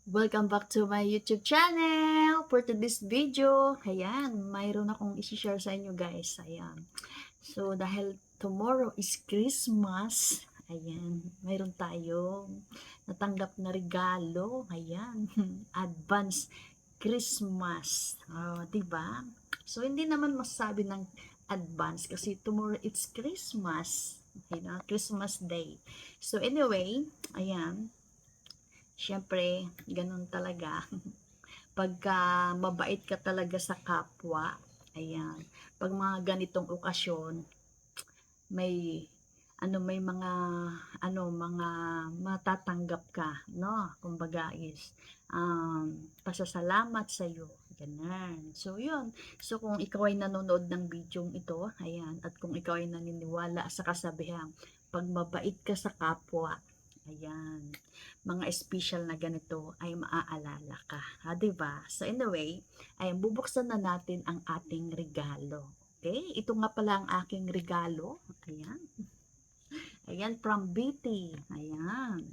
Welcome back to my YouTube channel. For today's video, ayan, mayroon akong isi-share sa inyo guys. Ayan. So, dahil tomorrow is Christmas, ayan, mayroon tayong natanggap na regalo. Ayan, advance Christmas. Oh, diba? So, hindi naman masabi ng advance kasi tomorrow it's Christmas. Christmas Day. So, anyway, ayan, syempre, ganun talaga. Pagka mabait ka talaga sa kapwa, ayan, pag mga ganitong okasyon, may mga matatanggap ka, no? Kumbaga is pasasalamat sa iyo. Ganun. So, yun. So, kung ikaw ay nanonood ng video ito, ayan, at kung ikaw ay naniniwala sa kasabihang, pag mabait ka sa kapwa, ayan, mga special na ganito ay maaalala ka. Ha, diba? So, anyway, ayan, bubuksan na natin ang ating regalo. Okay? Ito nga pala ang aking regalo. Ayan. Ayan, from BT. Ayan.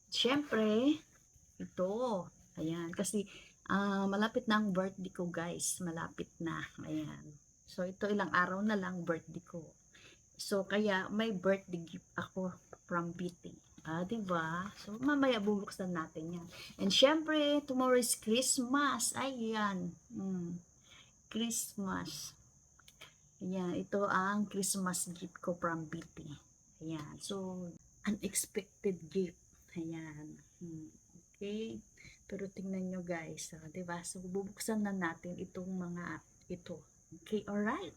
Siyempre, ito. Ayan, kasi malapit na ang birthday ko, guys. Malapit na. Ayan. So, ito ilang araw na lang birthday ko. So, kaya may birthday gift ako from BT. Diba? So, mamaya bubuksan natin yan. And syempre, tomorrow is Christmas. Ayan. Christmas. Ayan, ito ang Christmas gift ko from BT. Ayan, so, unexpected gift. Ayan. Okay. Pero tingnan nyo guys, diba? So, bubuksan na natin itong mga ito. Okay, alright.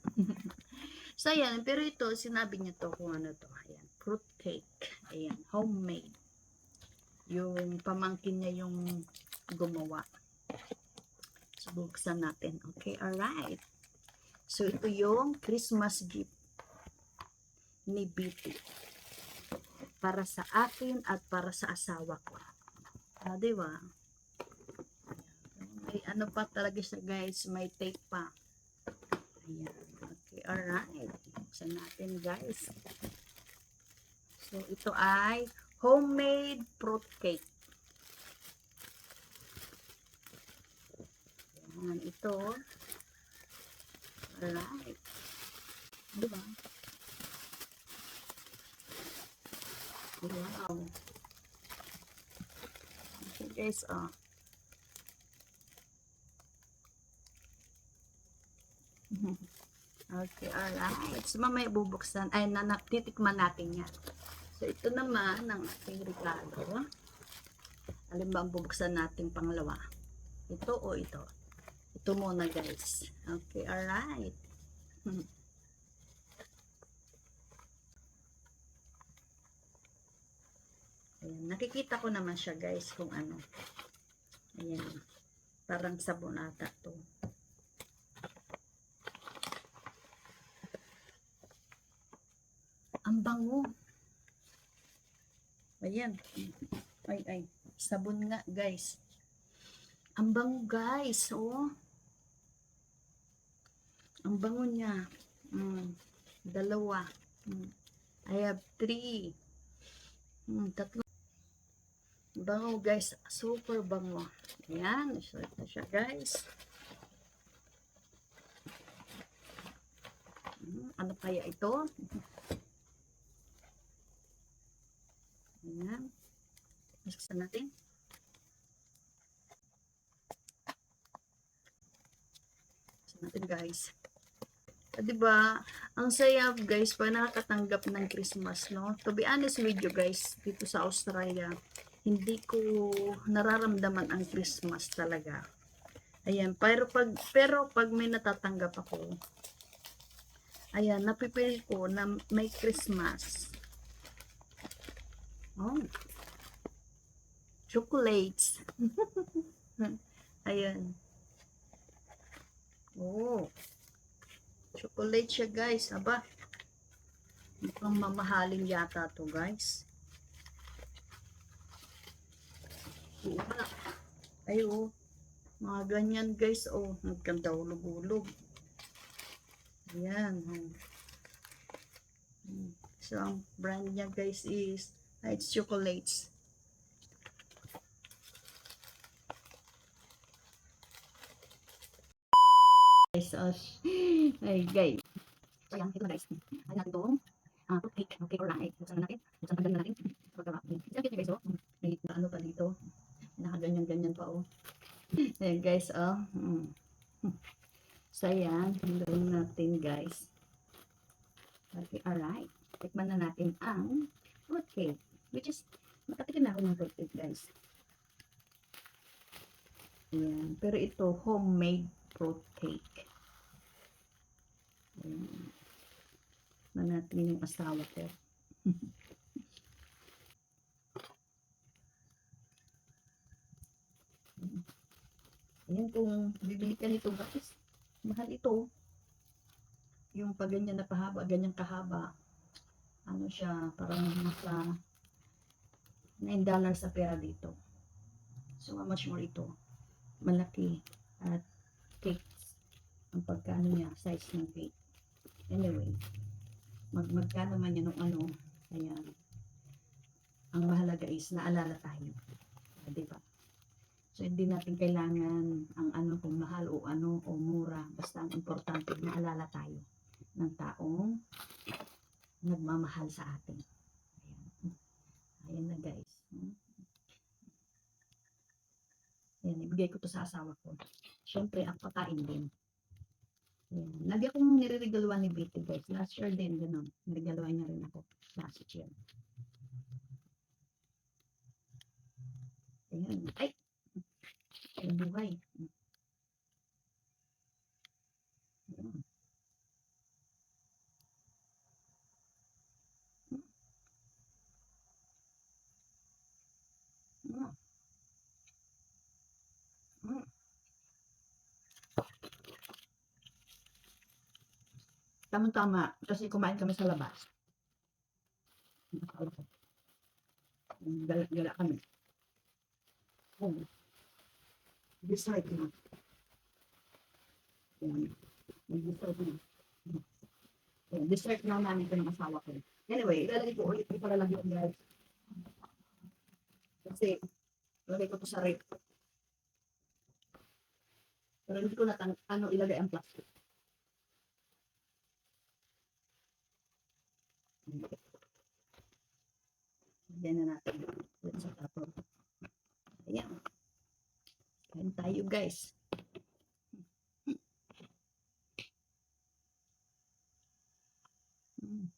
So, ayan. Pero ito, sinabi niya to kung ano to. Ayan, fruit cake. Ayan, homemade. Yung pamangkin niya yung gumawa. So, bubuksan natin. Okay, alright. So, ito yung Christmas gift ni BT. Para sa akin at para sa asawa ko. Diba? May ano pa talaga siya guys. May tape pa. Ayan. Okay, alright. Buksan natin guys. So, ito ay homemade fruit cake. Ayan, ito. Alright. Diba? Wow. Okay guys, Okay, alright. So, mamaya bubuksan. Ay, titikman natin yan. So, ito naman ang ating regalo. Alin ba ang bubuksan natin pangalawa? Ito o ito? Ito muna guys. Okay, alright. Ayan, nakikita ko naman siya guys kung ano. Ayan, parang sabon ata to. Ang bango. Ayan. Ay, sabon nga guys. Ang bango guys, oh. Ang bango niya. Dalawa. I have 3. Tatlo. Bango guys, super bango. Ayan, so ito siya guys. Ano kaya ito? Ayan. Buksan natin. Buksan natin guys. Diba, ang saya guys pa nakakatanggap ng Christmas, no? To be honest with you guys, dito sa Australia, hindi ko nararamdaman ang Christmas talaga. Ayan, pero pag may natatanggap ako, ayan, napipili ko na may Christmas. Oh, chocolates. Ayan. Oh, chocolate siya guys. Aba, mukhang mamahalin yata to guys. Oo nga. Ay, oh. Mga ganyan guys. Oh, nagkanta hulog-hulog. Ayan. So, ang brand niya guys is it's chocolates. Guys, ay guys. So yan, ito na guys. Ano natin itong fruit cake. Okay, alright. Buksan na natin. Buksan na natin. Isang cute guys, oh. May ano pa dito. Nakaganyan-ganyan pa, oh. Ayan guys, oh. So yan, hinduin natin guys. Okay, alright. Tikman na natin ang fruit cake. Which is, makatikin na ako ng fruit cake guys. Ayan. Pero ito, homemade fruit cake. Ayan. Na natin yung asawa ko. Ayan, kung bibili ka nito guys, mahal ito. Yung pag ganyan na pahaba, ganyan kahaba, ano siya, parang nasa $9 sa pera dito. So, how much more ito? Malaki at cakes. Ang pagkano niya, size ng cake. Anyway, magkano man yan ng ano, ayan. Ang mahalaga is naalala tayo. Diba? So, hindi natin kailangan ang ano kung mahal o ano o mura. Basta ang importante, naalala tayo ng taong nagmamahal sa atin. Ayan. Ayan na guys. Ayan, ibigay ko to sa asawa ko. Siyempre, ang pakain din. Ayan. Lagi akong nire-regaluan ni Betty guys. Last year din, gano'n. Niregaluan niya rin ako. Last year. Ayan. Ay! Ayan, buhay. Ayan. Ayan. Ayan. Tama-tama. Kasi kumain kami sa labas. Gala kami. Oh, dessert na. Ayan. Dessert na. Ayan, dessert na namin ito ng asawa ko. Anyway, ilalagay ko ulit. Hindi ko lalagyan guys. Kasi, ilalagay ko to sa rep. Pero hindi ko na ano ilagay ang plastic. Lagyan na natin. Let's sa tapon. Ayan. Kain tayo guys. Mm.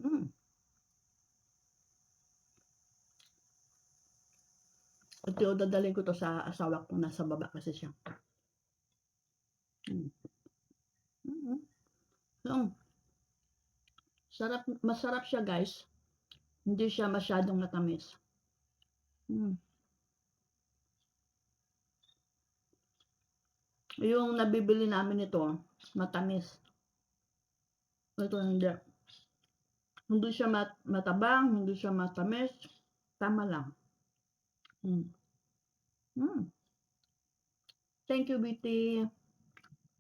Mm. Ito dadalhin ko to sa asawa ko nasa baba kasi siya. Mm. Mm. So, masarap siya guys. Hindi siya masyadong matamis. Mm. Yung nabibili namin ito, matamis. Ito hindi. Hindi siya matabang, hindi siya matamis. Tama lang. Mm. Mm. Thank you, Beauty.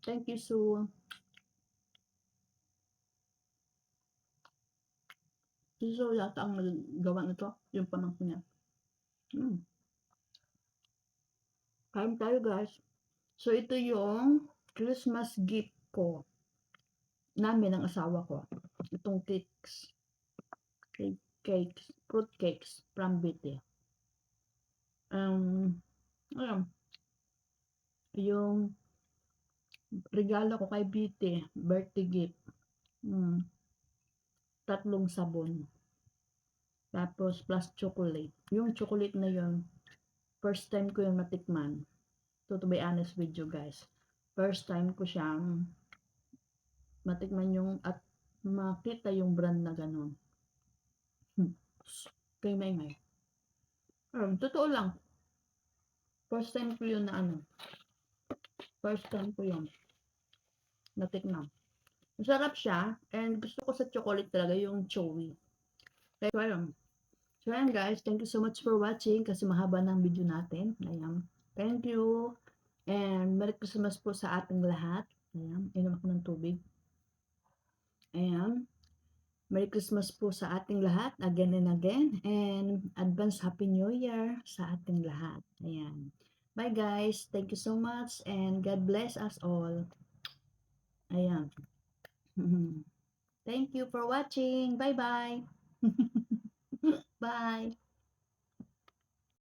Thank you, Sue. Si Sue yata ang nagawa nito. Yung pamangkin niya. Mm. Kain tayo, guys. So, ito yung Christmas gift ko. Namin ng asawa ko. Itong cakes. Cakes. Fruit cakes from Beauty. Ayun. Yung regalo ko kay Beauty. Birthday gift. 3 sabon. Tapos, plus chocolate. Yung chocolate na yun, first time ko yung matikman. To be honest with you guys. First time ko siyang matikman yung at makita yung brand na ganun. Kay Maymay. Totoo lang. First time ko yun na ano. First time ko yun natikman. Masarap siya. And gusto ko sa chocolate talaga yung chewy. So, ayun. So, ayan guys. Thank you so much for watching. Kasi mahaba ng video natin. Ayan. Thank you. And Merry Christmas po sa ating lahat. Ayan. Inom ako ng tubig. Ayan. Merry Christmas po sa ating lahat again and again, and advance Happy New Year sa ating lahat. Ayan. Bye guys. Thank you so much and God bless us all. Ayan. Thank you for watching. Bye-bye. Bye.